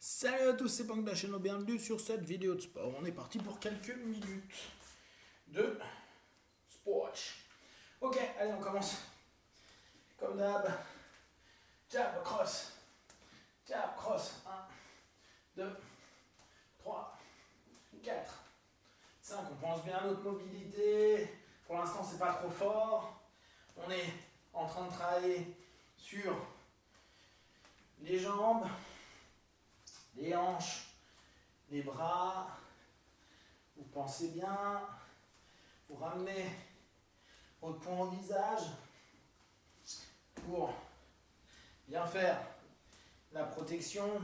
Salut à tous, c'est Punk de la chaîne, bienvenue sur cette vidéo de sport. On est parti pour quelques minutes de sport. Ok, allez, on commence. Comme d'hab, jab, cross, 1, 2, 3, 4, 5. On pense bien à notre mobilité. Pour l'instant, c'est pas trop fort. On est en train de travailler sur les jambes, les hanches, les bras. Vous pensez bien, vous ramenez votre poing au visage pour bien faire la protection.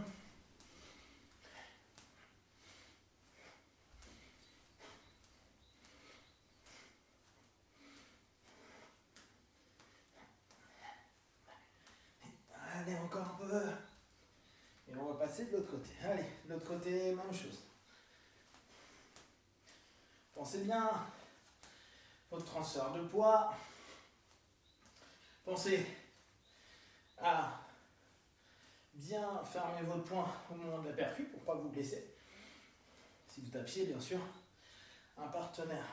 Allez, encore un peu. Et on va passer de l'autre côté. Allez, de l'autre côté, même chose. Pensez bien votre transfert de poids. Pensez à bien fermer votre poing au moment de la percu pour ne pas vous blesser. Si vous tapiez, bien sûr, un partenaire.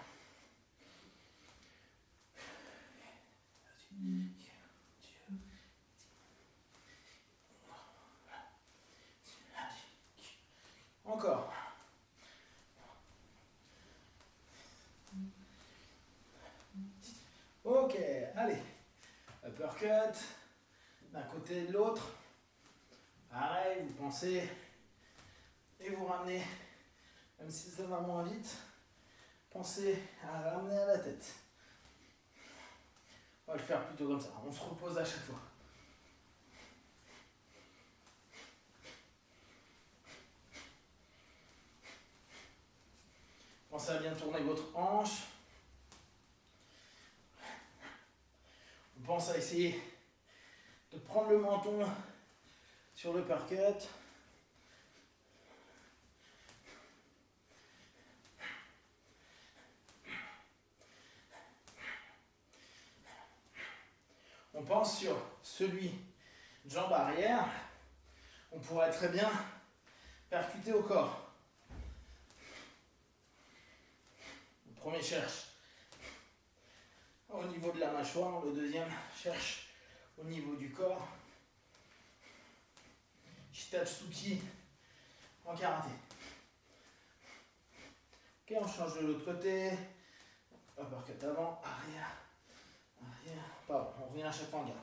Encore. Ok, allez. Uppercut. D'un côté et de l'autre. Pareil, vous pensez et vous ramenez, même si ça va moins vite, pensez à ramener à la tête. On va le faire plutôt comme ça. On se repose à chaque fois. Pensez à bien tourner votre hanche. On pense à essayer de prendre le menton sur le uppercut. On pense sur celui de jambe arrière. On pourrait très bien percuter au corps. Le premier cherche au niveau de la mâchoire, le deuxième cherche au niveau du corps. Shitatsuki en karaté. Ok, on change de l'autre côté. Uppercut avant, arrière, arrière. Pardon, on revient à chaque fois en garde.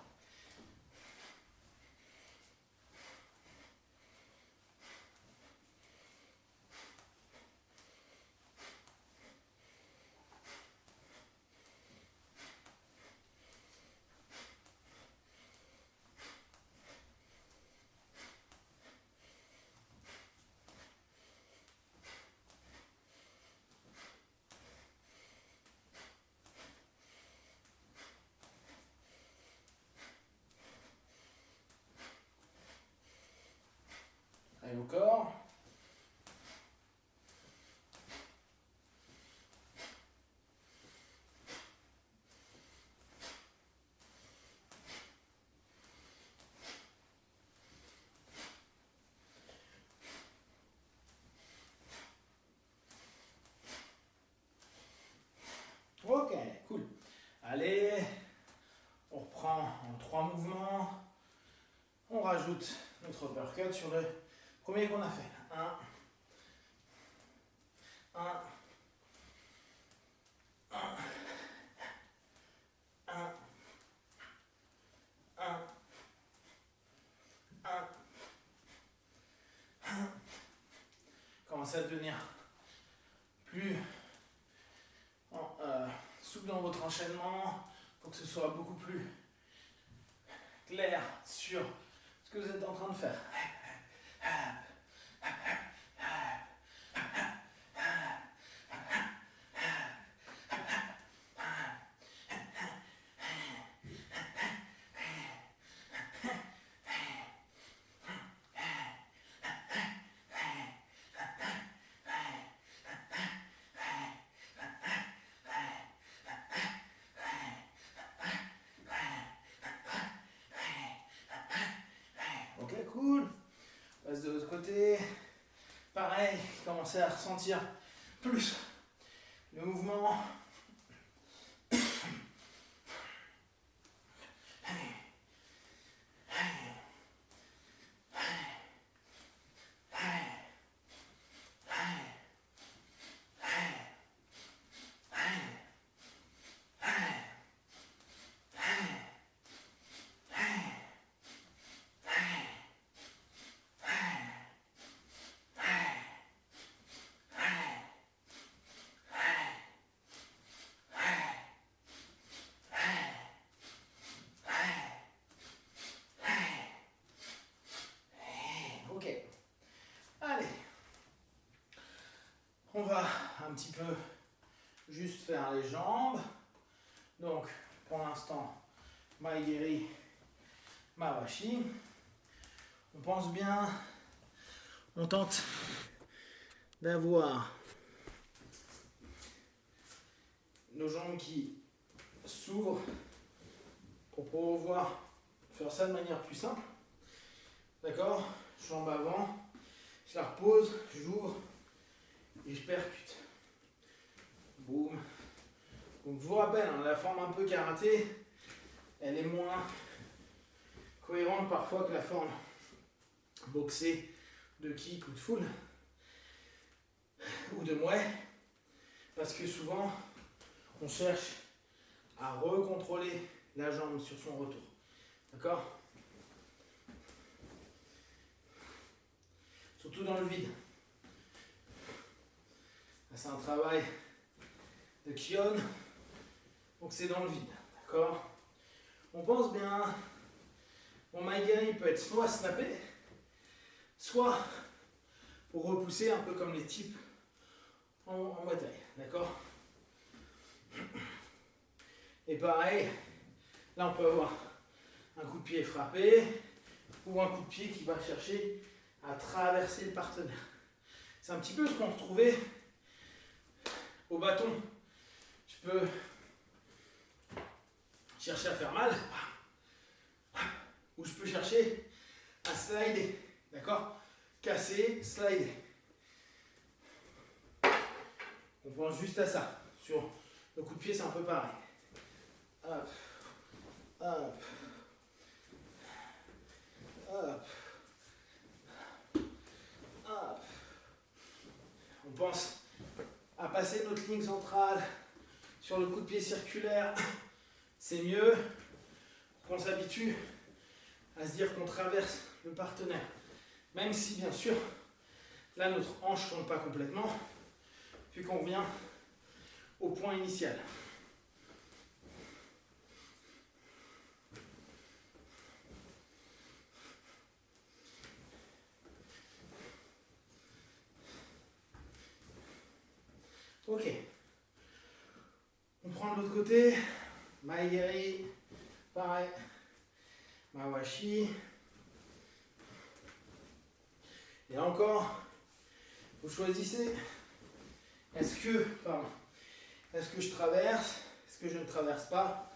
Allez au corps. Ok, cool. Allez, on reprend en 3 mouvements. On rajoute notre uppercut sur le premier qu'on a fait. 1, 1, 1, 1, 1, 1, 1. Commencez à devenir plus souple dans votre enchaînement pour que ce soit beaucoup plus clair sur ce que vous êtes en train de faire. Ok, cool. l'autre côté. Pareil, commencez à ressentir plus le mouvement. On va un petit peu juste faire les jambes. Donc, pour l'instant, Maegiri, Mawashi. On pense bien, on tente d'avoir nos jambes qui s'ouvrent pour pouvoir faire ça de manière plus simple. D'accord? Jambe avant, je la repose, j'ouvre et je percute. Boum. Donc je vous rappelle, hein, la forme un peu karaté, elle est moins cohérente parfois que la forme boxée de kick ou de full ou de muay, parce que souvent on cherche à recontrôler la jambe sur son retour. D'accord? Surtout dans le vide. C'est un travail de Kion, donc c'est dans le vide. D'accord? On pense bien. Mon Maegiri peut être soit snappé, soit pour repousser un peu comme les types en Muay Thai. D'accord? Et pareil, là on peut avoir un coup de pied frappé ou un coup de pied qui va chercher à traverser le partenaire. C'est un petit peu ce qu'on retrouvait au bâton. Je peux chercher à faire mal ou je peux chercher à slider. D'accord? Casser, slider. On pense juste à ça. Sur le coup de pied, c'est un peu pareil. Hop, hop, hop, hop. On pense à passer notre ligne centrale sur le coup de pied circulaire. C'est mieux qu'on s'habitue à se dire qu'on traverse le partenaire. Même si, bien sûr, là, notre hanche ne tombe pas complètement, puis qu'on revient au point initial. Ok. On prend de l'autre côté. Maegiri, pareil. Mawashi. Et là encore, vous choisissez. Est-ce que je traverse? Est-ce que je ne traverse pas?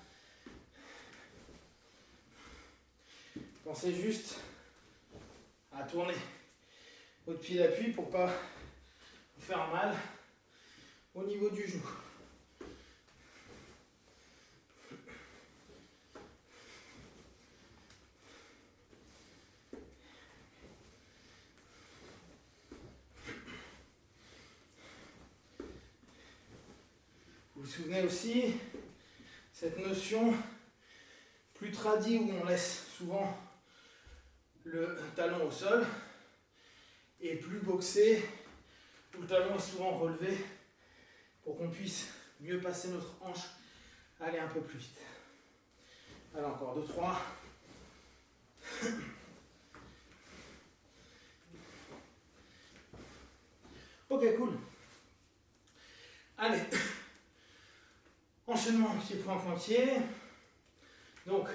Pensez juste à tourner votre pied d'appui pour ne pas vous faire mal au niveau du genou. Vous vous souvenez aussi, cette notion plus tradie où on laisse souvent le talon au sol et plus boxé où le talon est souvent relevé pour qu'on puisse mieux passer notre hanche, aller un peu plus vite. Alors encore 2, 3. Ok, cool. Allez. Enchaînement pied-point pointier. Donc,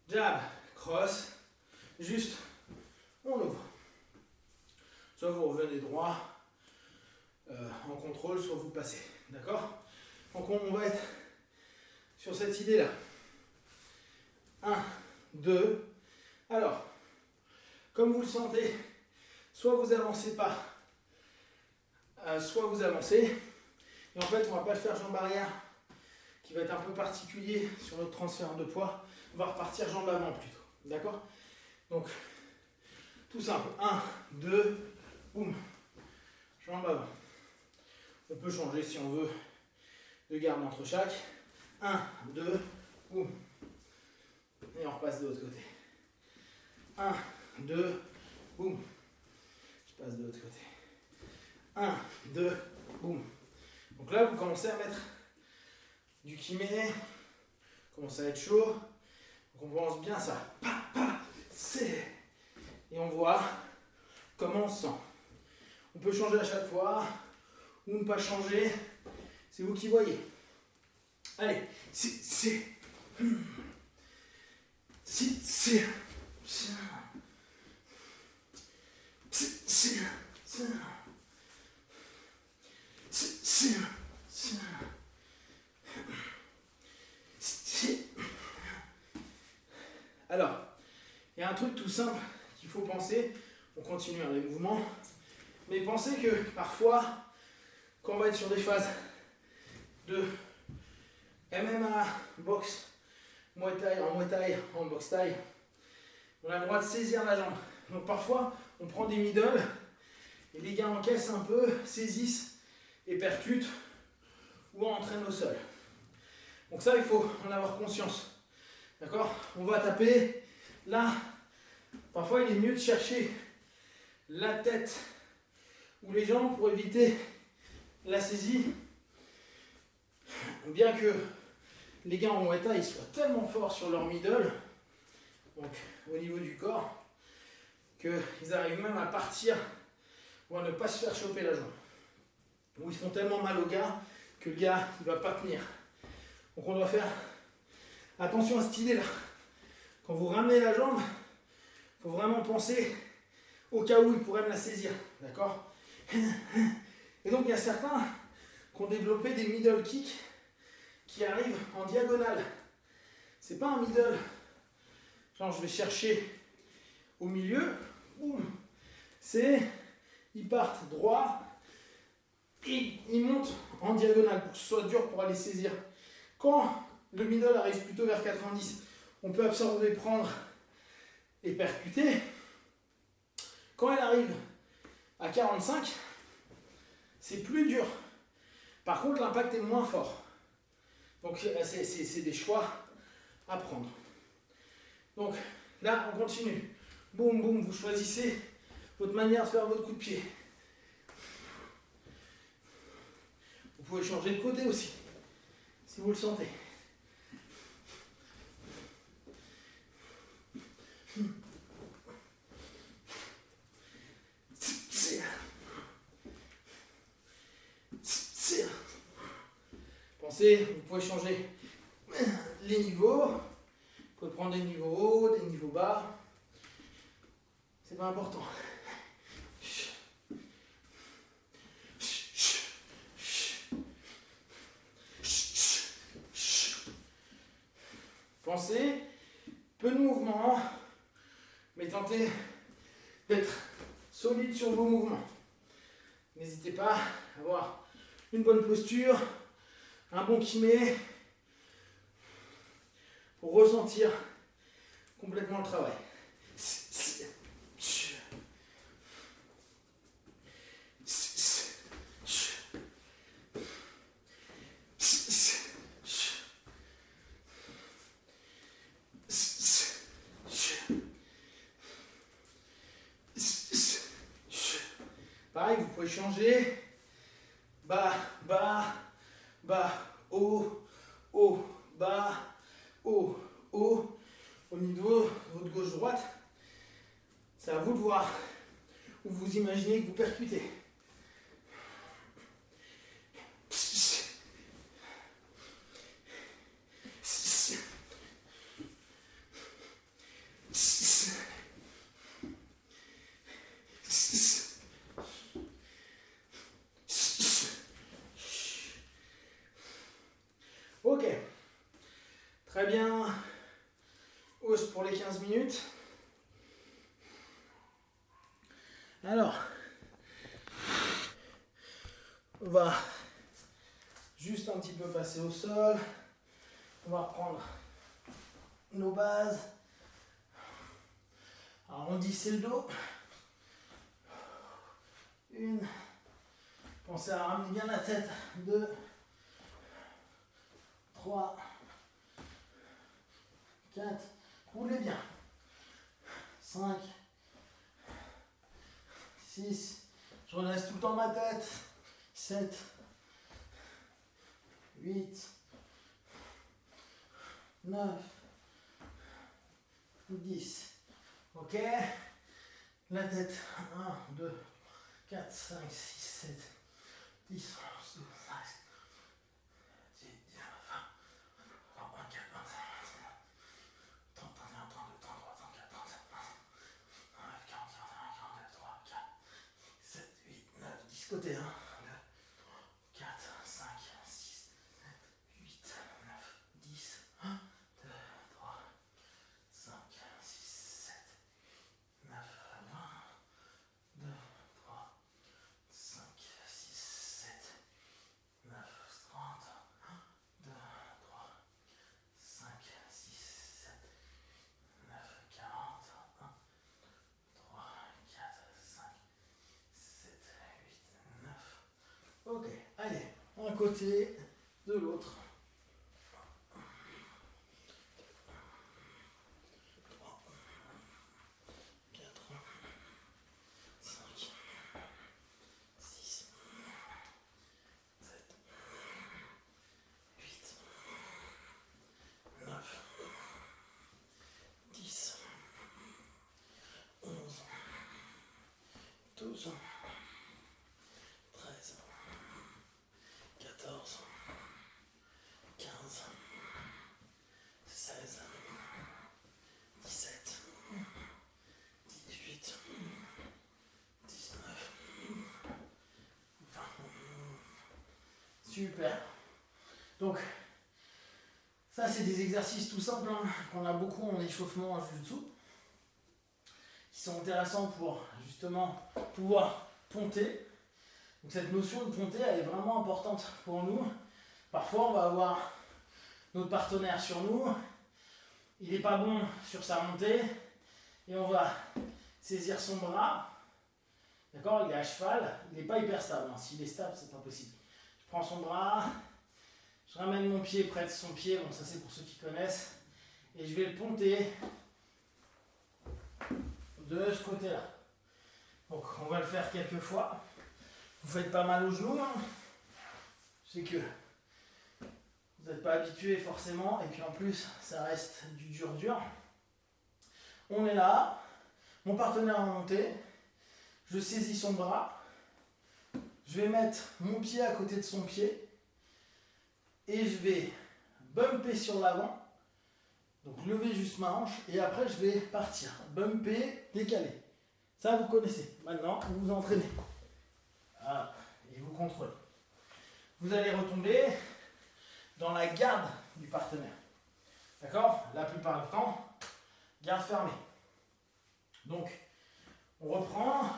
jab, cross. Juste, on ouvre. Soit vous revenez droit en contrôle, soit vous passez. D'accord? Donc on va être sur cette idée-là. 1, 2. Alors, comme vous le sentez, soit vous avancez pas, soit vous avancez. Et en fait, on ne va pas le faire jambe arrière, qui va être un peu particulier sur notre transfert de poids. On va repartir jambe avant plutôt. D'accord? Donc, tout simple. 1, 2, boum. Jambe avant. On peut changer si on veut de garde entre chaque. 1, 2, boum. Et on repasse de l'autre côté. 1, 2, boum. Je passe de l'autre côté. 1, 2, boum. Donc là, vous commencez à mettre du kiné. Commence à être chaud. Donc on pense bien ça. Pa, pa, c'est. Et on voit comment on se sent. On peut changer à chaque fois ou ne pas changer. C'est vous qui voyez. Allez, c'est. Alors, il y a un truc tout simple qu'il faut penser. On continue les mouvements. Mais pensez que parfois, quand on va être sur des phases de MMA, boxe, Muay Thai, en boxe Thai, on a le droit de saisir la jambe. Donc parfois, on prend des middle et les gars encaissent un peu, saisissent et percutent ou entraînent au sol. Donc ça, il faut en avoir conscience. D'accord? On va taper là. Parfois, il est mieux de chercher la tête ou les jambes pour éviter la saisie. Bien que les gars en Muay Thai ils soient tellement forts sur leur middle, donc au niveau du corps, qu'ils arrivent même à partir ou à ne pas se faire choper la jambe. Ou ils font tellement mal au gars que le gars ne va pas tenir. Donc on doit faire attention à cette idée-là. Quand vous ramenez la jambe, il faut vraiment penser au cas où il pourrait me la saisir. D'accord? Et donc il y a certains qui ont développé des middle kicks qui arrivent en diagonale. C'est pas un middle. Genre je vais chercher au milieu. Boum. C'est, ils partent droit et ils montent en diagonale pour que ce soit dur pour aller saisir. Quand le middle arrive plutôt vers 90, on peut absorber, prendre et percuter. Quand elle arrive à 45, c'est plus dur. Par contre, l'impact est moins fort. Donc, c'est des choix à prendre. Donc, là, on continue. Boum, boum, vous choisissez votre manière de faire votre coup de pied. Vous pouvez changer de côté aussi, si vous le sentez. Pensez, vous pouvez changer les niveaux. Vous pouvez prendre des niveaux hauts, des niveaux bas. C'est pas important. Pensez, peu de mouvements, mais tentez d'être solide sur vos mouvements. N'hésitez pas à avoir une bonne posture, un bon kiné, pour ressentir complètement le travail. Pareil, vous pouvez changer. Bas, bas, bas, haut, haut, bas, haut, haut. Au niveau de votre gauche-droite, c'est à vous de voir où vous imaginez que vous percutez. Ok, très bien. Hausse pour les 15 minutes. Alors, on va juste un petit peu passer au sol. On va reprendre nos bases. Arrondissez le dos. Une. Pensez à ramener bien la tête. 2, 3, 4. Roulez bien. 5, 6. Je redresse tout le temps ma tête. 7, 8, 9, 10. Ok. La tête. 1, 2, 4, 5, 6, 7, 10, 11, 12, 13, 18, 19, 20, 24, 25, 30, 31, 32, 33, 34, 37, 39, 40, 41, 42, 3, 4, 7, 8, 9, 10 côté. 1, 2, 4, 5, 6, 7, 8, 9, 10, 1, 2, 3, 5, 6, 7, 9, 20, 2, 3, 5, 6, 7, 9, 30, 2, 3, 5, 6, 7, 9, 40, 1, 3, 4, 5, 7, 8, 9. Ok, allez, un côté, de l'autre. 3, 4, 5, 6, 7, 8, 9, 10, 11, 12, 13, 14, 15, 16, 17, 18, 19, 20. Super. Donc, ça c'est des exercices tout simples hein, qu'on a beaucoup en échauffement en jiu-jitsu, qui sont intéressants pour justement pouvoir ponter. Donc cette notion de ponter, elle est vraiment importante pour nous. Parfois, on va avoir notre partenaire sur nous, il n'est pas bon sur sa montée, et on va saisir son bras. D'accord, il est à cheval, il n'est pas hyper stable. Hein. S'il est stable, c'est pas possible. Je prends son bras, je ramène mon pied près de son pied, bon ça c'est pour ceux qui connaissent, et je vais le ponter de ce côté-là. Donc on va le faire quelques fois. Vous faites pas mal aux genoux, hein. Je sais que vous n'êtes pas habitué forcément, et puis en plus ça reste du dur. On est là, mon partenaire a monté, je saisis son bras, je vais mettre mon pied à côté de son pied, et je vais bumper sur l'avant, donc lever juste ma hanche, et après je vais partir, bumper, décaler. Ça vous connaissez, maintenant vous vous entraînez. Voilà, et vous contrôlez. Vous allez retomber dans la garde du partenaire. D'accord? La plupart du temps, garde fermée. Donc, on reprend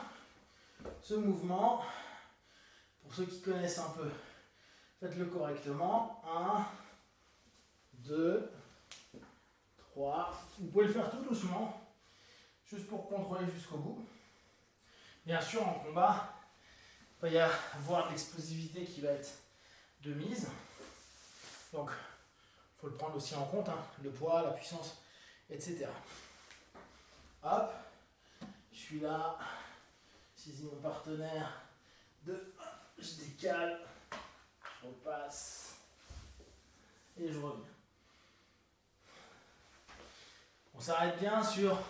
ce mouvement. Pour ceux qui connaissent un peu, faites-le correctement. 1, 2, 3. Vous pouvez le faire tout doucement, juste pour contrôler jusqu'au bout. Bien sûr, en combat, il va y avoir de l'explosivité qui va être de mise. Donc, il faut le prendre aussi en compte, hein, le poids, la puissance, etc. Hop, je suis là, je saisis mon partenaire, je décale, je repasse, et je reviens. On s'arrête bien sur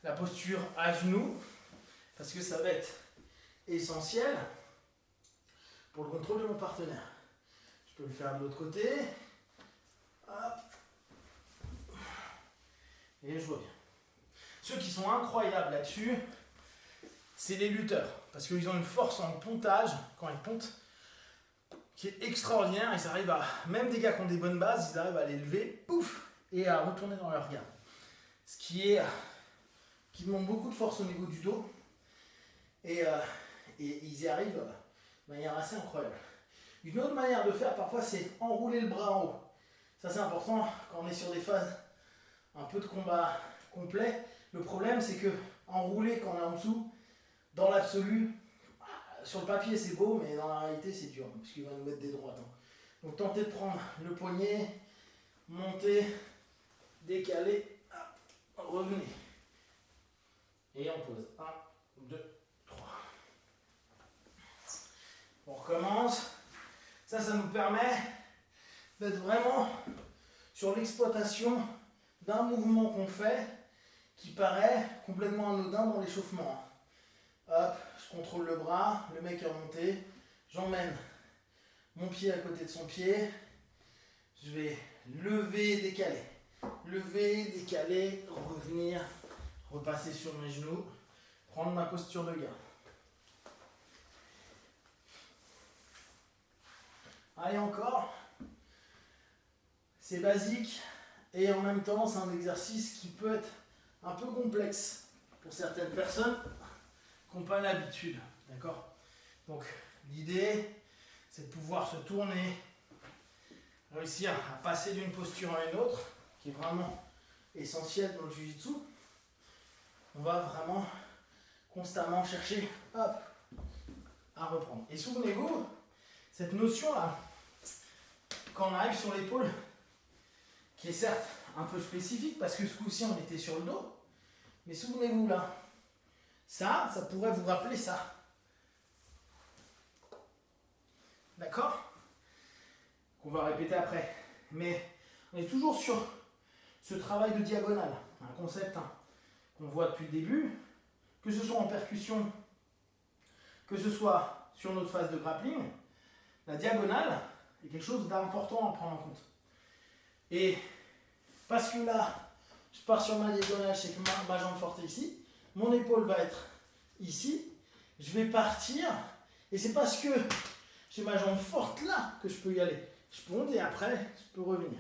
la posture à genoux, parce que ça va être essentiel pour le contrôle de mon partenaire. Je peux le faire de l'autre côté. Hop. Et je reviens. Ceux qui sont incroyables là-dessus, c'est les lutteurs. Parce qu'ils ont une force en pontage, quand ils pontent, qui est extraordinaire. Ils arrivent à, même des gars qui ont des bonnes bases, ils arrivent à les lever, pouf, et à retourner dans leur garde. Ce qui demande beaucoup de force au niveau du dos. Et ils y arrivent de manière assez incroyable. Une autre manière de faire parfois, c'est enrouler le bras en haut. Ça c'est important quand on est sur des phases un peu de combat complet. Le problème c'est que enrouler quand on est en dessous, dans l'absolu, sur le papier c'est beau, mais dans la réalité c'est dur, parce qu'il va nous mettre des droites. Hein. Donc tentez de prendre le poignet, monter, décaler, revenez. Et on pose. 1, 2, 3. On recommence. Ça nous permet d'être vraiment sur l'exploitation d'un mouvement qu'on fait qui paraît complètement anodin dans l'échauffement. Hop, je contrôle le bras, le mec est remonté, j'emmène mon pied à côté de son pied, je vais lever, décaler, revenir, repasser sur mes genoux, prendre ma posture de garde. Allez encore, c'est basique et en même temps c'est un exercice qui peut être un peu complexe pour certaines personnes qui n'ont pas l'habitude, d'accord? Donc l'idée c'est de pouvoir se tourner, réussir à passer d'une posture à une autre, qui est vraiment essentielle dans le jiu-jitsu. On va vraiment constamment chercher à reprendre. Et souvenez-vous, cette notion-là, quand on arrive sur l'épaule, qui est certes un peu spécifique, parce que ce coup-ci on était sur le dos, mais souvenez-vous là, ça pourrait vous rappeler ça. D'accord? Qu'on va répéter après. Mais on est toujours sur ce travail de diagonale, un concept qu'on voit depuis le début, que ce soit en percussion, que ce soit sur notre phase de grappling, la diagonale est quelque chose d'important à prendre en compte. Et parce que là, je pars sur ma diagonale, c'est que ma jambe forte est ici, mon épaule va être ici, je vais partir, et c'est parce que j'ai ma jambe forte là que je peux y aller. Je peux monter après, je peux revenir.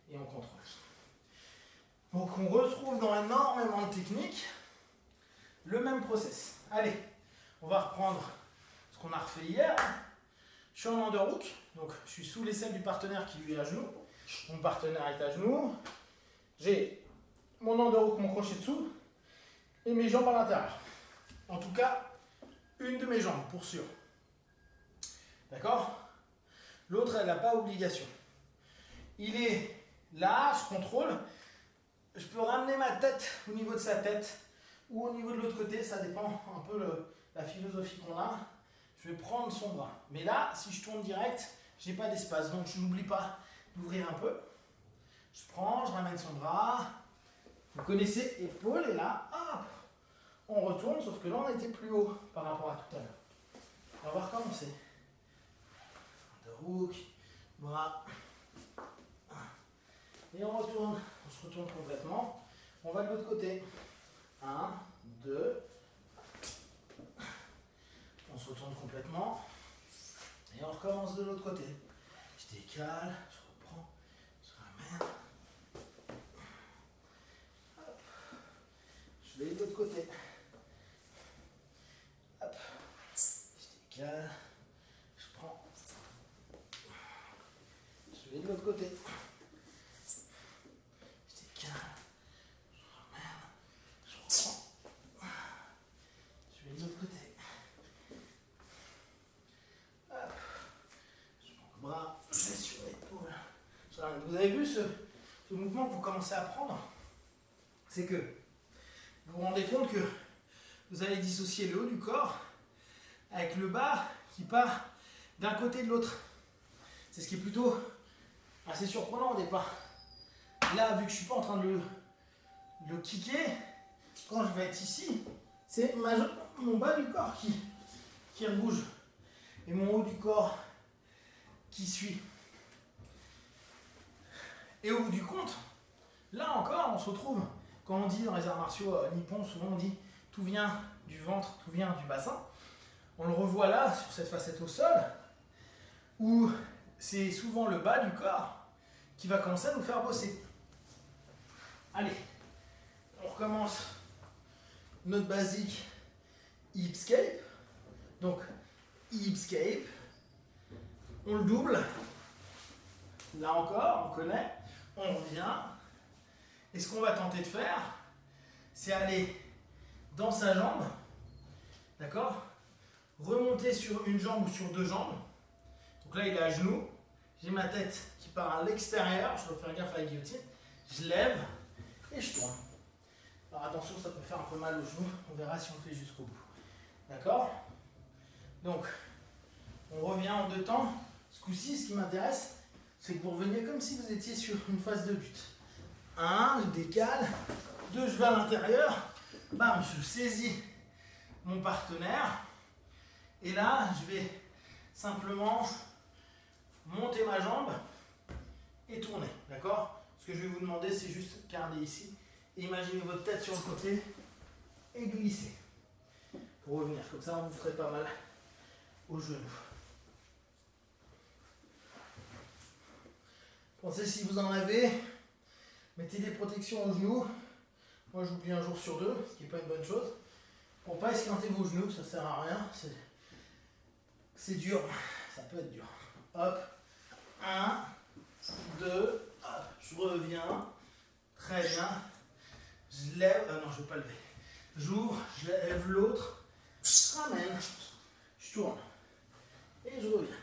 Et on contrôle. Donc on retrouve dans énormément de techniques le même process. Allez, on va reprendre ce qu'on a refait hier. Je suis en underhook, donc je suis sous l'aisselle du partenaire qui lui est à genoux. Mon partenaire est à genoux. J'ai mon underhook, mon crochet dessous, et mes jambes à l'intérieur. En tout cas, une de mes jambes, pour sûr. D'accord? L'autre, elle n'a pas obligation. Il est là, je contrôle. Je peux ramener ma tête au niveau de sa tête ou au niveau de l'autre côté, ça dépend un peu la philosophie qu'on a. Je vais prendre son bras. Mais là, si je tourne direct, je n'ai pas d'espace. Donc je n'oublie pas d'ouvrir un peu. Je prends, je ramène son bras. Vous connaissez, épaule, et là, hop, on retourne, sauf que là, on était plus haut par rapport à tout à l'heure. On va voir comment c'est. Underhook, bras. Et on retourne, on se retourne complètement. On va de l'autre côté. 1, 2. On se retourne complètement. Et on recommence de l'autre côté. Je décale, je reprends, je ramène. Hop. Je vais de l'autre côté. Hop. Je décale, je prends. Je vais de l'autre côté. Vous avez vu ce mouvement que vous commencez à prendre? C'est que vous vous rendez compte que vous allez dissocier le haut du corps avec le bas qui part d'un côté de l'autre. C'est ce qui est plutôt assez surprenant au départ. Là, vu que je ne suis pas en train de le kicker, quand je vais être ici, c'est mon bas du corps qui bouge et mon haut du corps qui suit. Et au bout du compte, là encore, on se retrouve, quand on dit dans les arts martiaux nippons, souvent on dit tout vient du ventre, tout vient du bassin. On le revoit là, sur cette facette au sol, où c'est souvent le bas du corps qui va commencer à nous faire bosser. Allez, on recommence notre basique hipscape. Donc, hipscape. On le double. Là encore, on connaît. On revient. Et ce qu'on va tenter de faire, c'est aller dans sa jambe. D'accord? Remonter sur une jambe ou sur deux jambes. Donc là, il est à genoux. J'ai ma tête qui part à l'extérieur. Je dois faire gaffe à la guillotine. Je lève et je tourne. Alors attention, ça peut faire un peu mal au genou. On verra si on le fait jusqu'au bout. D'accord? Donc, on revient en deux temps. Ce coup-ci, ce qui m'intéresse, c'est que vous reveniez comme si vous étiez sur une phase de lutte. 1, je décale. 2, je vais à l'intérieur. Bam, je saisis mon partenaire. Et là, je vais simplement monter ma jambe et tourner. D'accord? Ce que je vais vous demander, c'est juste garder ici. Et imaginez votre tête sur le côté et glisser. Pour revenir. Comme ça, on vous ferait pas mal au genou. Pensez si vous en avez, mettez des protections aux genoux. Moi j'oublie un jour sur deux, ce qui n'est pas une bonne chose. Pour ne pas esquinter vos genoux, ça ne sert à rien. C'est dur, ça peut être dur. Hop, 1, 2, hop, je reviens. Très bien. Je lève, non je ne vais pas lever. J'ouvre, je lève l'autre, je ramène, je tourne. Et je reviens.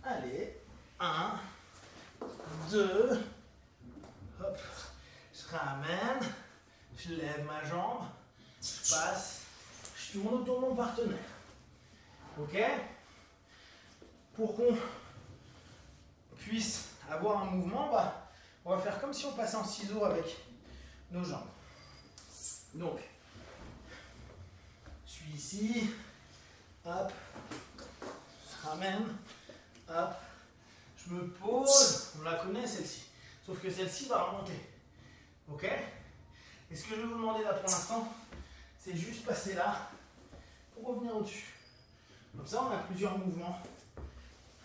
Allez, 1, 2, hop, je ramène, je lève ma jambe, je passe, je tourne autour de mon partenaire. Ok? Pour qu'on puisse avoir un mouvement, on va faire comme si on passait en ciseaux avec nos jambes. Donc, je suis ici, hop, je ramène, hop, je me pose, on la connaît celle-ci, sauf que celle-ci va remonter. Ok? Et ce que je vais vous demander là pour l'instant, c'est juste passer là pour revenir au-dessus. Comme ça, on a plusieurs mouvements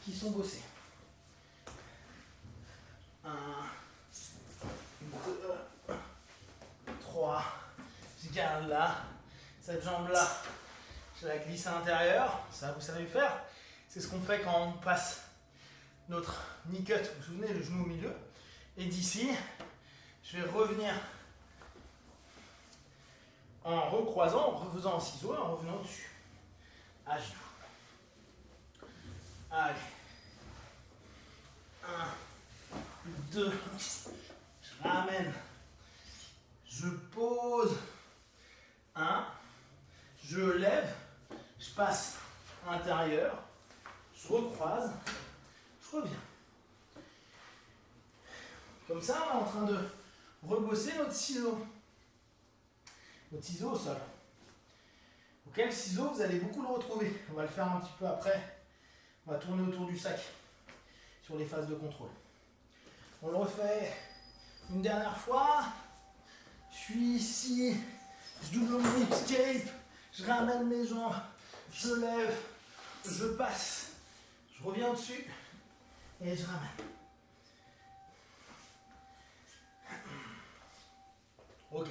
qui sont bossés. 1, 2, 3, je garde là, cette jambe-là, je la glisse à l'intérieur, ça vous savez faire. C'est ce qu'on fait quand on passe notre knee cut, vous vous souvenez, le genou au milieu. Et d'ici, je vais revenir en recroisant, en refaisant en ciseaux et en revenant dessus. À genoux. Allez. 1, 2, je ramène, je pose, 1, je lève, je passe à l'intérieur, je recroise, je reviens. Comme ça, on est en train de rebosser notre ciseau au sol. Ok, le ciseau, vous allez beaucoup le retrouver. On va le faire un petit peu après. On va tourner autour du sac sur les phases de contrôle. On le refait une dernière fois. Je suis ici, je double mon hipscape, je ramène mes jambes, je lève, je passe, je reviens dessus et je ramène. Ok.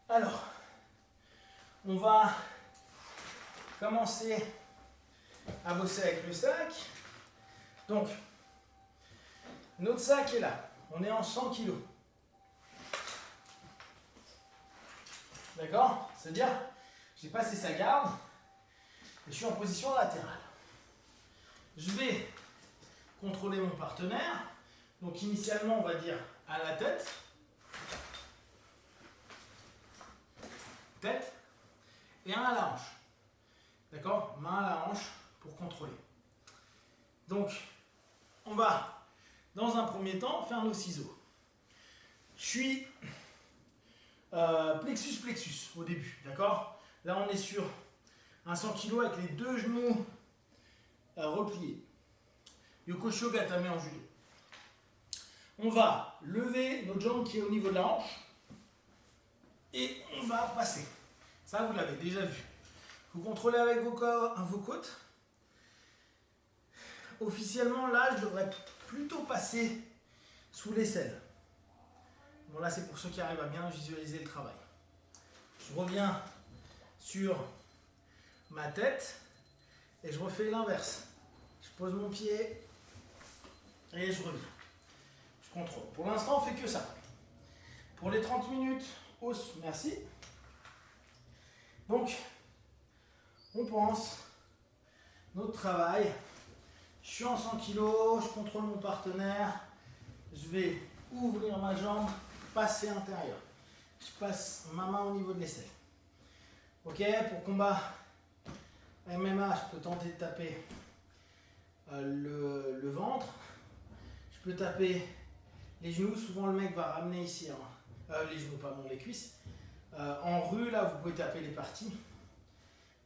Alors, on va commencer à bosser avec le sac. Donc, notre sac est là. On est en 100 kg. D'accord? C'est-à-dire, j'ai passé sa garde et je suis en position latérale. Je vais contrôler mon partenaire. Donc, initialement, on va dire à la tête. Tête et un à la hanche. D'accord? Main à la hanche pour contrôler. Donc, on va, dans un premier temps, faire nos ciseaux. Je suis plexus au début. D'accord? Là, on est sur un 100 kg avec les deux genoux repliés. Yokosho Gatame en judo. On va lever notre jambe qui est au niveau de la hanche. Et on va passer. Ça, vous l'avez déjà vu. Vous contrôlez avec vos côtes. Officiellement, là, je devrais plutôt passer sous l'aisselle. Bon, là, c'est pour ceux qui arrivent à bien visualiser le travail. Je reviens sur ma tête et je refais l'inverse. Je pose mon pied et je reviens. Je contrôle. Pour l'instant, on fait que ça. Pour les 30 minutes, hausse, merci. Donc, on pense notre travail. Je suis en 100 kg, je contrôle mon partenaire. Je vais ouvrir ma jambe, passer intérieur. Je passe ma main au niveau de l'aisselle. Ok, pour combat MMA, je peux tenter de taper le ventre. Je peux taper les genoux. Souvent, le mec va ramener ici, hein. Les genoux, pardon, les cuisses. En rue, là, vous pouvez taper les parties.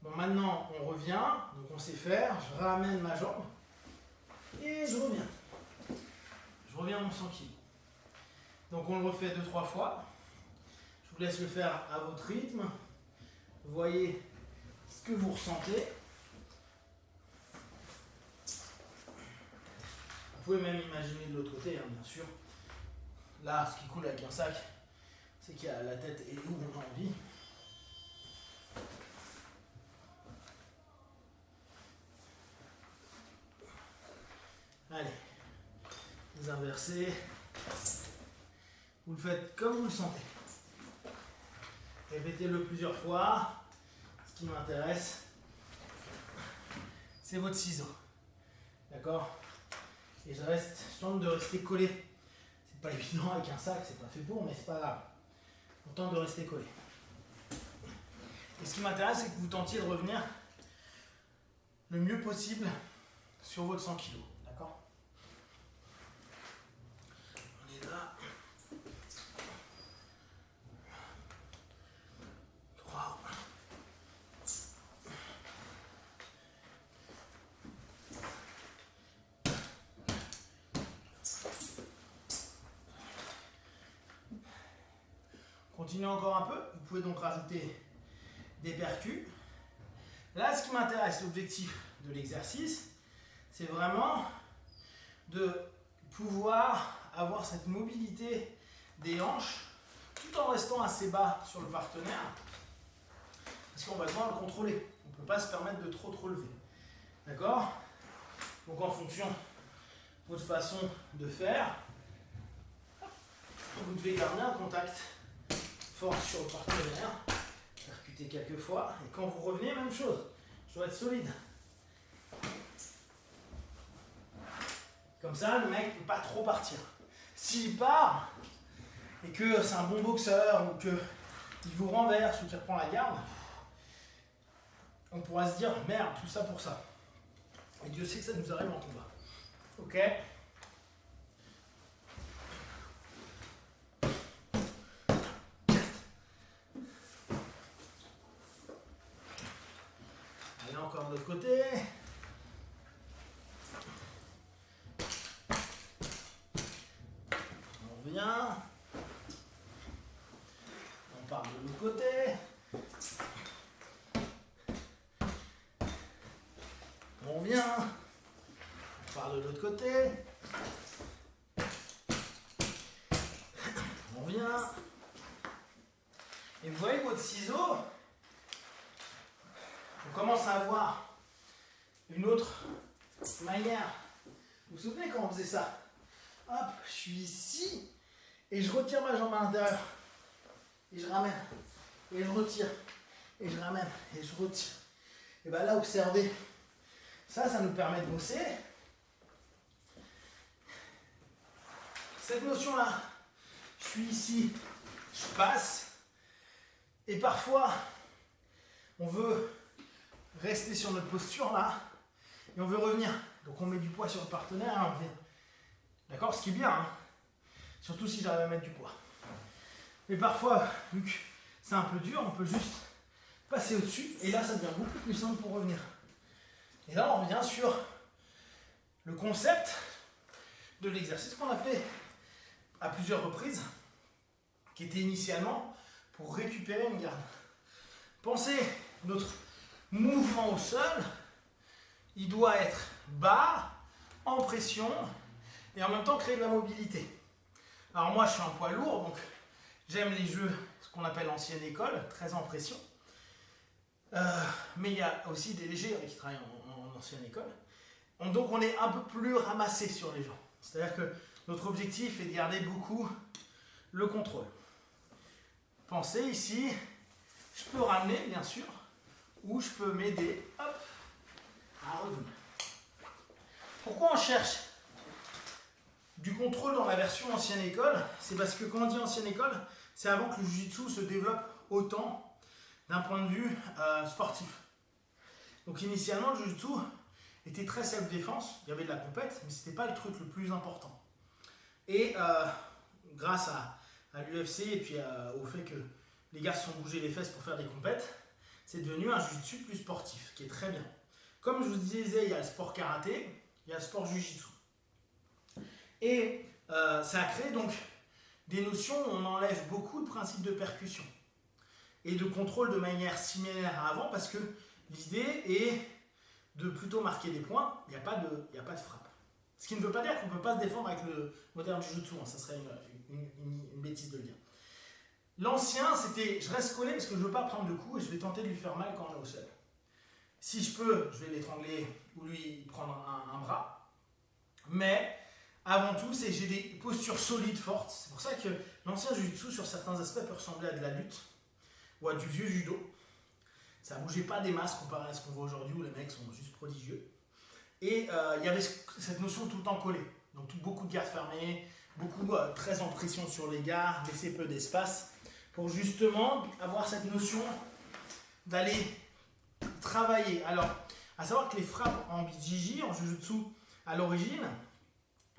Bon, maintenant, on revient. Donc, on sait faire. Je ramène ma jambe et je reviens. Je reviens à mon 100 kg. Donc, on le refait 2-3 fois. Je vous laisse le faire à votre rythme. Vous voyez ce que vous ressentez. Vous pouvez même imaginer de l'autre côté, hein, bien sûr. Là, ce qui coule avec un sac, c'est qu'il y a la tête et où on a envie. Allez, vous inversez. Vous le faites comme vous le sentez. Répétez-le plusieurs fois. Ce qui m'intéresse, c'est votre ciseau. D'accord? Et je tente de rester collé. C'est pas évident avec un sac, c'est pas fait pour, mais c'est pas grave. On tente de rester collé. Et ce qui m'intéresse, c'est que vous tentiez de revenir le mieux possible sur votre 100 kg. D'accord? On est là. 3. Continuez encore un peu. Vous pouvez donc rajouter des percus. Là, ce qui m'intéresse, l'objectif de l'exercice, c'est vraiment de pouvoir avoir cette mobilité des hanches tout en restant assez bas sur le partenaire, parce qu'on va devoir le contrôler. On ne peut pas se permettre de trop lever. D'accord? Donc en fonction de votre façon de faire, vous devez garder un contact fort sur le partenaire, percuter quelques fois, et quand vous revenez, même chose. Je dois être solide. Comme ça, le mec ne peut pas trop partir. S'il part, et que c'est un bon boxeur, ou qu'il vous renverse, ou qu'il reprend la garde, on pourra se dire, merde, tout ça pour ça. Et Dieu sait que ça nous arrive en combat. Ok? Allez, encore de l'autre côté. On revient. On part de l'autre côté. On revient. On part de l'autre côté. On revient. Et vous voyez votre ciseau, on commence à avoir une autre manière. Vous vous souvenez quand on faisait ça? Hop, je suis ici et je retire ma jambe à l'intérieur. Et je ramène. Et je retire. Et je ramène. Et je retire. Et bien là, observez. Ça nous permet de bosser. Cette notion-là, je suis ici, je passe. Et parfois, on veut rester sur notre posture là, et on veut revenir. Donc on met du poids sur le partenaire et on revient. D'accord? Ce qui est bien, hein? Surtout si j'arrive à mettre du poids. Mais parfois, vu que c'est un peu dur, on peut juste passer au-dessus, et là ça devient beaucoup plus simple pour revenir. Et là on revient sur le concept de l'exercice qu'on a fait à plusieurs reprises, qui était initialement pour récupérer une garde. Pensez, notre mouvement au sol, il doit être bas, en pression, et en même temps créer de la mobilité. Alors moi je suis un poids lourd, donc J'aime les jeux, ce qu'on appelle ancienne école, très en pression. Mais il y a aussi des légers qui travaillent en ancienne école. Donc on est un peu plus ramassé sur les gens. C'est-à-dire que notre objectif est de garder beaucoup le contrôle. Pensez ici, je peux ramener bien sûr, ou je peux m'aider à revenir. Pourquoi on cherche du contrôle dans la version ancienne école? C'est parce que quand on dit ancienne école, c'est avant que le Jiu-Jitsu se développe autant d'un point de vue sportif. Donc initialement, le Jiu-Jitsu était très self-défense, il y avait de la compète, mais ce n'était pas le truc le plus important. Et grâce à l'UFC et puis au fait que les gars se sont bougés les fesses pour faire des compètes, c'est devenu un Jiu-Jitsu plus sportif, qui est très bien. Comme je vous disais, il y a le sport karaté, il y a le sport Jiu-Jitsu. Et ça a créé donc des notions où on enlève beaucoup de principes de percussion et de contrôle de manière similaire à avant, parce que l'idée est de plutôt marquer des points, il n'y a pas de frappe. Ce qui ne veut pas dire qu'on ne peut pas se défendre avec le moderne Jiu-Jitsu, hein, ça serait une bêtise de le dire. L'ancien, c'était je reste collé parce que je ne veux pas prendre de coups et je vais tenter de lui faire mal quand on est au sol. Si je peux, je vais l'étrangler ou lui prendre un bras. Mais avant tout, j'ai des postures solides, fortes. C'est pour ça que l'ancien Jiu-Jitsu, sur certains aspects, peut ressembler à de la lutte ou à du vieux judo. Ça ne bougeait pas des masses comparé à ce qu'on voit aujourd'hui où les mecs sont juste prodigieux. Et il y avait cette notion tout le temps collée. Donc beaucoup de gardes fermés, beaucoup très en pression sur les gardes, laisser peu d'espace pour justement avoir cette notion d'aller travailler. Alors, à savoir que les frappes en BJJ, en Jiu-Jitsu, à l'origine,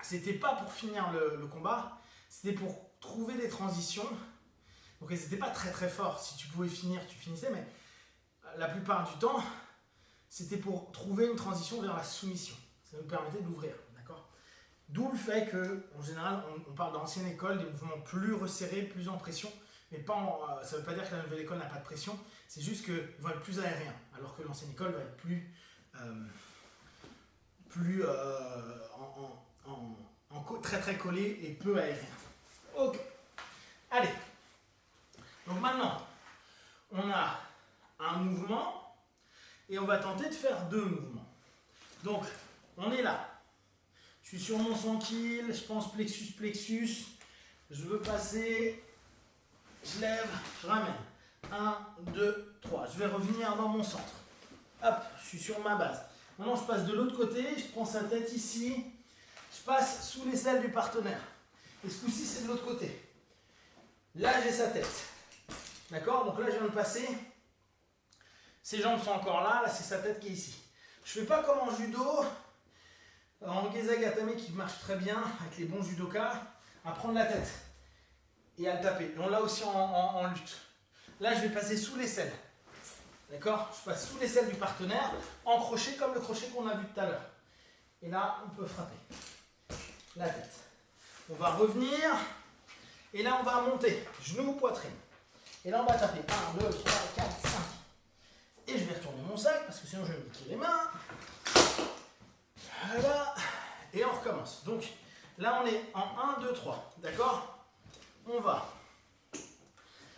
c'était pas pour finir le combat, c'était pour trouver des transitions. Donc elles n'étaient pas très très fortes. Si tu pouvais finir, tu finissais, mais la plupart du temps, c'était pour trouver une transition vers la soumission. Ça nous permettait d'ouvrir, d'accord ? D'où le fait qu'en général, on parle d'ancienne école, des mouvements plus resserrés, plus en pression, mais pas ça ne veut pas dire que la nouvelle école n'a pas de pression, c'est juste qu'ils vont être plus aériens, alors que l'ancienne école va être plus très très collé et peu aérien. Ok, allez. Donc maintenant, on a un mouvement et on va tenter de faire deux mouvements. Donc, on est là. Je suis sur mon tranquille, je pense plexus. Je veux passer, je lève, je ramène. 1, 2, 3. Je vais revenir dans mon centre. Hop, je suis sur ma base. Maintenant, je passe de l'autre côté, je prends sa tête ici. Je passe sous l'aisselle du partenaire. Et ce coup-ci, c'est de l'autre côté. Là, j'ai sa tête. D'accord? Donc là, je viens de passer. Ses jambes sont encore là. Là, c'est sa tête qui est ici. Je ne fais pas comme en judo, en Gezagatame qui marche très bien avec les bons judokas, à prendre la tête et à le taper. Et on l'a aussi en lutte. Là, je vais passer sous l'aisselle. D'accord? Je passe sous l'aisselle du partenaire, en crochet comme le crochet qu'on a vu tout à l'heure. Et là, on peut frapper. La tête. On va revenir. Et là, on va monter. Genou, poitrine. Et là, on va taper. 1, 2, 3, 4, 5. Et je vais retourner mon sac parce que sinon je vais me niquer les mains. Voilà. Et on recommence. Donc là, on est en 1, 2, 3. D'accord? On va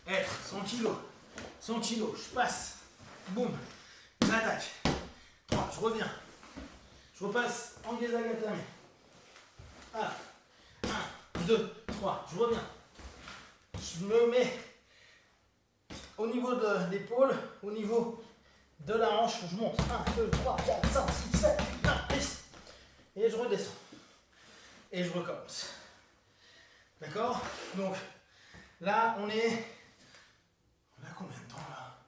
être 100 kg. 100 kg. Je passe. Boum. J'attaque. 3. Je reviens. Je repasse en Gezagatame. 1, 2, 3. Je reviens. Je me mets au niveau de l'épaule, au niveau de la hanche, je monte. 1, 2, 3, 4, 5, 6, 7, 8, 9, 10. Et je redescends. Et je recommence. D'accord? Donc, là, on est... On a combien de temps, là?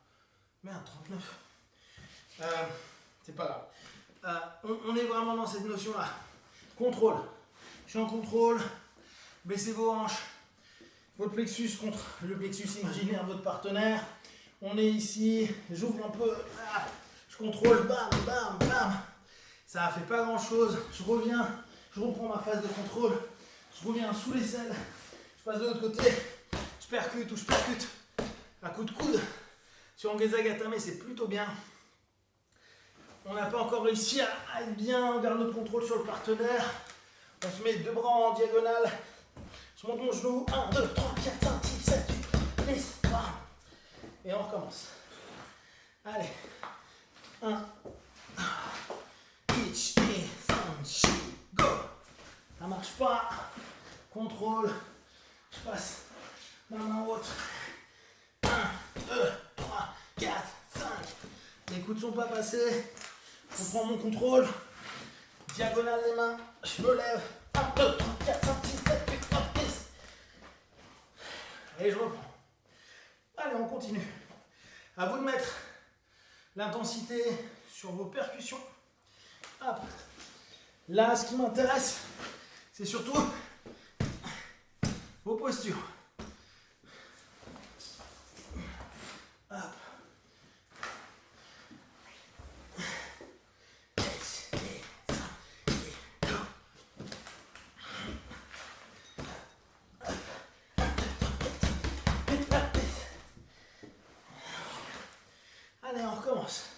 Merde, 39. C'est pas grave. On est vraiment dans cette notion-là. Contrôle. Je suis en contrôle. Baissez vos hanches. Votre plexus contre le plexus imaginaire de votre partenaire. On est ici, j'ouvre un peu, je contrôle, bam, bam, bam. Ça ne fait pas grand chose. Je reviens, je reprends ma phase de contrôle. Je reviens sous l'aisselle. Je passe de l'autre côté. Je percute ou je percute à coup de coude. Sur Gezagatame, c'est plutôt bien. On n'a pas encore réussi à être bien vers notre contrôle sur le partenaire. On se met deux bras en diagonale. Je monte mon genou. 1, 2, 3, 4, 5, 6, 7, 8. Et on recommence. Allez. 1. Each, 5, go. Ça marche pas. Contrôle. Je passe ma main haute. 1, 2, 3, 4, 5. Les coudes ne sont pas passés. Je prends mon contrôle. Diagonale les mains. Je me lève. 1, 2, 3, 4, 5, 6, 7, 8, 9, 10. Et je reprends. Allez, on continue. À vous de mettre l'intensité sur vos percussions. Hop. Là, ce qui m'intéresse, c'est surtout vos postures. Hop. Allez, on recommence.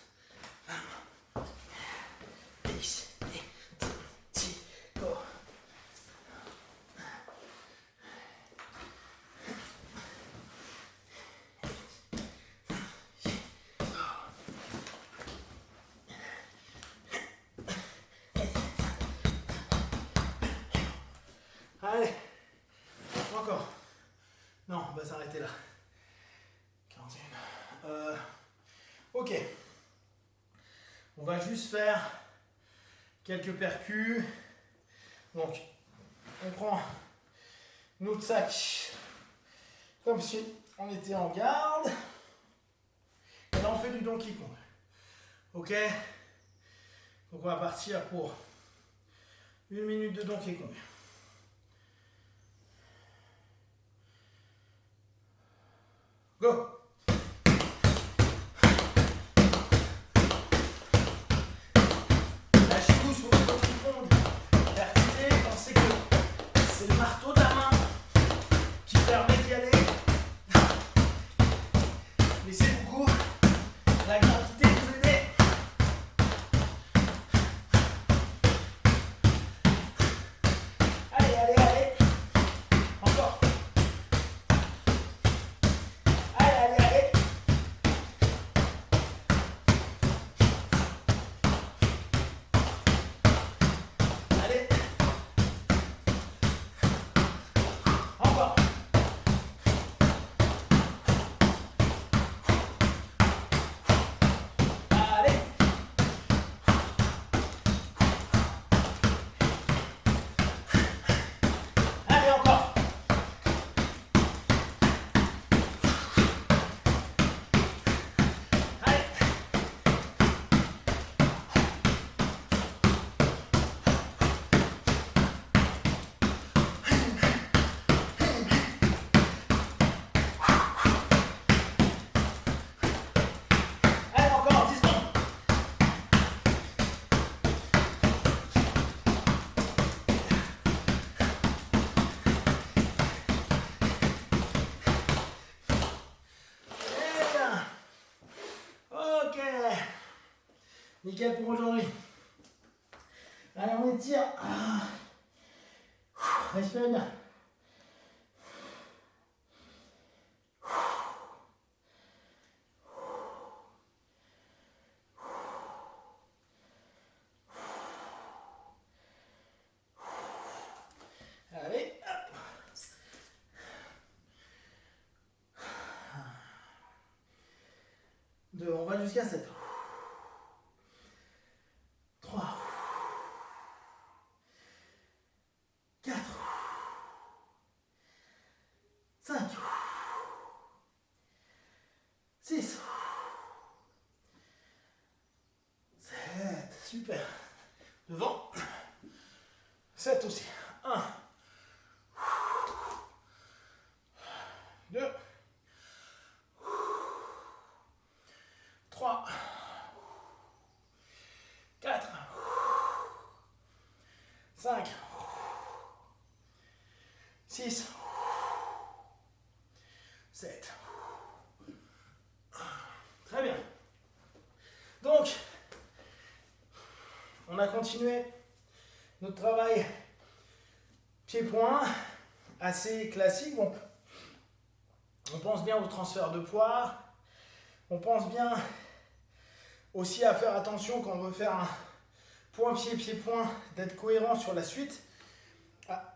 Go. Allez, encore. Non, on va s'arrêter là. 41. Ok. On va juste faire quelques percus. Donc, on prend notre sac comme si on était en garde. Et là, on fait du Donkey Kong. Ok. Donc, on va partir pour 1 minute de Donkey Kong. Go! Lâchez tout sur le Donkey Kong. Verticez, pensez que c'est le marteau de la main qui permet d'y aller. Laissez beaucoup la gravité vous aider. Allez, allez, allez. Encore. Allez, allez, allez. Allez. Encore. Allez. Allez, encore. Allez. Allez, encore 10 secondes. Très bien. Ok. Nickel pour aujourd'hui. Allez, on étire. Respirez bien. Allez, hop. 2, on va jusqu'à 7. 3. 4. 5. 6. 7. Super. Devant. 7 aussi. 1. 2. 3. 4. 5. 6. 7. Très bien. Donc, on a continué notre travail pied-point, assez classique. Donc, on pense bien au transfert de poids, On pense bien aussi à faire attention quand on veut faire un point-pied, pied-point, d'être cohérent sur la suite.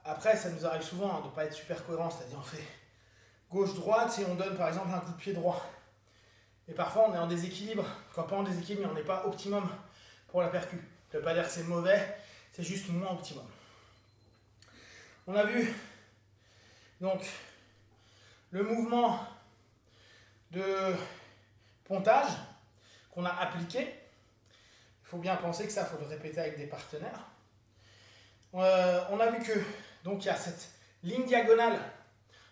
Après, ça nous arrive souvent de ne pas être super cohérent, c'est-à-dire on fait gauche-droite et on donne par exemple un coup de pied droit. Et parfois on est en déséquilibre. Quand pas en déséquilibre, on n'est pas optimum pour la percu. Ça ne veut pas dire que c'est mauvais, c'est juste moins optimum. On a vu donc le mouvement de pontage qu'on a appliqué. Il faut bien penser que ça, il faut le répéter avec des partenaires. On a vu que donc il y a cette ligne diagonale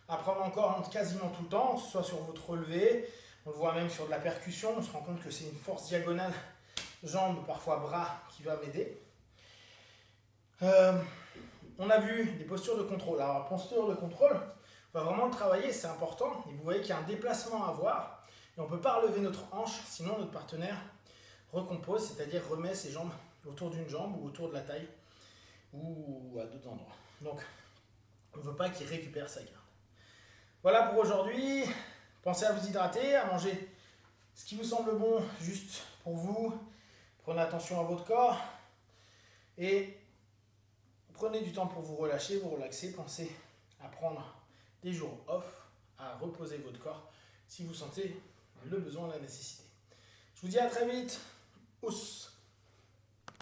à prendre encore quasiment tout le temps, soit sur votre relevé, on le voit même sur de la percussion, on se rend compte que c'est une force diagonale, jambes, parfois bras, qui va m'aider. On a vu des postures de contrôle. Alors, la posture de contrôle, on va vraiment le travailler, c'est important. Et vous voyez qu'il y a un déplacement à avoir. Et on ne peut pas relever notre hanche, sinon notre partenaire recompose, c'est-à-dire remet ses jambes autour d'une jambe ou autour de la taille ou à d'autres endroits. Donc, on ne veut pas qu'il récupère sa garde. Voilà pour aujourd'hui. Pensez à vous hydrater, à manger ce qui vous semble bon juste pour vous. Prenez attention à votre corps et prenez du temps pour vous relâcher, vous relaxer. Pensez à prendre des jours off, à reposer votre corps si vous sentez le besoin, la nécessité. Je vous dis à très vite. Ous.